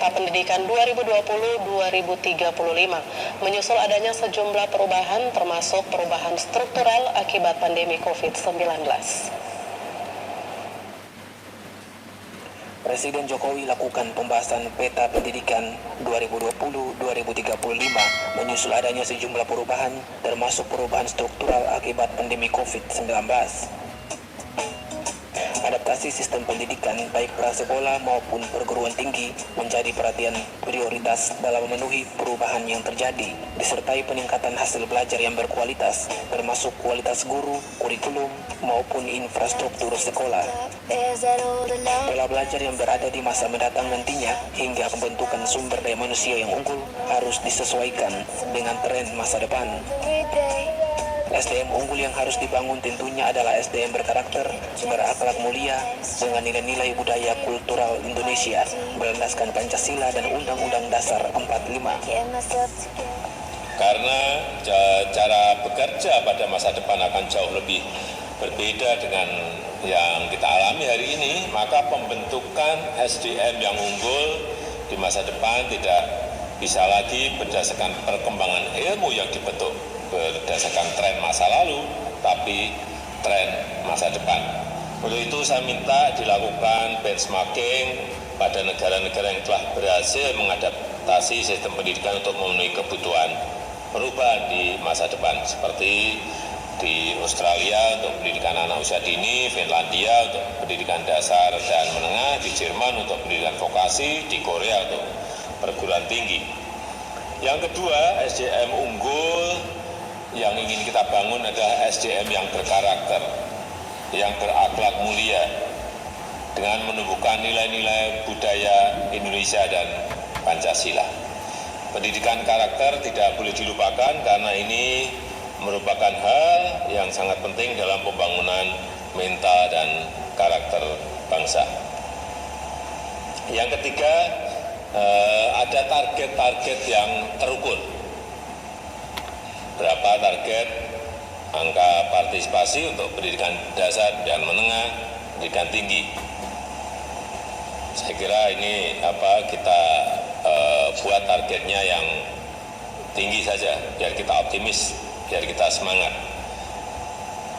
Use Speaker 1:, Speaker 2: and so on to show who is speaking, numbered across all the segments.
Speaker 1: Peta Pendidikan 2020-2035, menyusul adanya sejumlah perubahan termasuk perubahan struktural akibat pandemi COVID-19.
Speaker 2: Presiden Jokowi lakukan pembahasan Peta Pendidikan 2020-2035 menyusul adanya sejumlah perubahan termasuk perubahan struktural akibat pandemi COVID-19. Adaptasi sistem pendidikan baik prasekolah maupun perguruan tinggi menjadi perhatian prioritas dalam memenuhi perubahan yang terjadi, disertai peningkatan hasil belajar yang berkualitas, termasuk kualitas guru, kurikulum, maupun infrastruktur sekolah. Pola belajar yang berada di masa mendatang nantinya hingga pembentukan sumber daya manusia yang unggul harus disesuaikan dengan tren masa depan. SDM unggul yang harus dibangun tentunya adalah SDM berkarakter, berakhlak mulia, dengan nilai-nilai budaya kultural Indonesia, berlandaskan Pancasila dan Undang-Undang Dasar 45.
Speaker 3: Karena cara bekerja pada masa depan akan jauh lebih berbeda dengan yang kita alami hari ini, maka pembentukan SDM yang unggul di masa depan tidak bisa lagi berdasarkan perkembangan ilmu yang dibentuk berdasarkan tren masa lalu, tapi tren masa depan. Untuk itu saya minta dilakukan benchmarking pada negara-negara yang telah berhasil mengadaptasi sistem pendidikan untuk memenuhi kebutuhan perubahan di masa depan, seperti di Australia untuk pendidikan anak usia dini, Finlandia untuk pendidikan dasar dan menengah, di Jerman untuk pendidikan vokasi, di Korea untuk perguruan tinggi. Yang kedua, SDM unggul yang ingin kita bangun adalah SDM yang berkarakter, yang berakhlak mulia, dengan menumbuhkan nilai-nilai budaya Indonesia dan Pancasila. Pendidikan karakter tidak boleh dilupakan karena ini merupakan hal yang sangat penting dalam pembangunan mental dan karakter bangsa. Yang ketiga, ada target-target yang terukur. Berapa target angka partisipasi untuk pendidikan dasar dan menengah, pendidikan tinggi. Saya kira ini kita buat targetnya yang tinggi saja, biar kita optimis, biar kita semangat.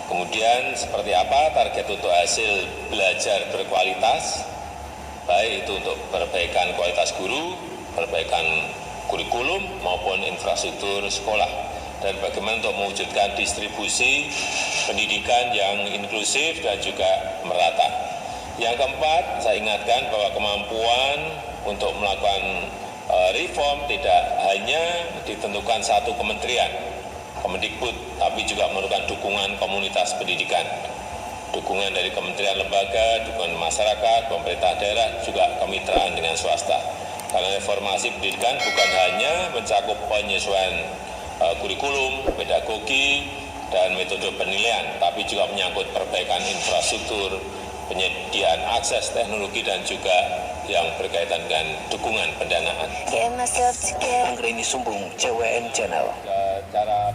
Speaker 3: Kemudian seperti apa target untuk hasil belajar berkualitas, baik itu untuk perbaikan kualitas guru, perbaikan kurikulum maupun infrastruktur sekolah. Dan bagaimana untuk mewujudkan distribusi pendidikan yang inklusif dan juga merata. Yang keempat, saya ingatkan bahwa kemampuan untuk melakukan reform tidak hanya ditentukan satu kementerian, Kemendikbud, tapi juga memerlukan dukungan komunitas pendidikan. Dukungan dari kementerian lembaga, dukungan masyarakat, pemerintah daerah, juga kemitraan dengan swasta. Karena reformasi pendidikan bukan hanya mencakup penyesuaian kurikulum, pedagogi, dan metode penilaian, tapi juga menyangkut perbaikan infrastruktur, penyediaan akses teknologi, dan juga yang berkaitan dengan dukungan pendanaan.
Speaker 2: Anggreni Sumbung, CWN Channel.
Speaker 3: Cara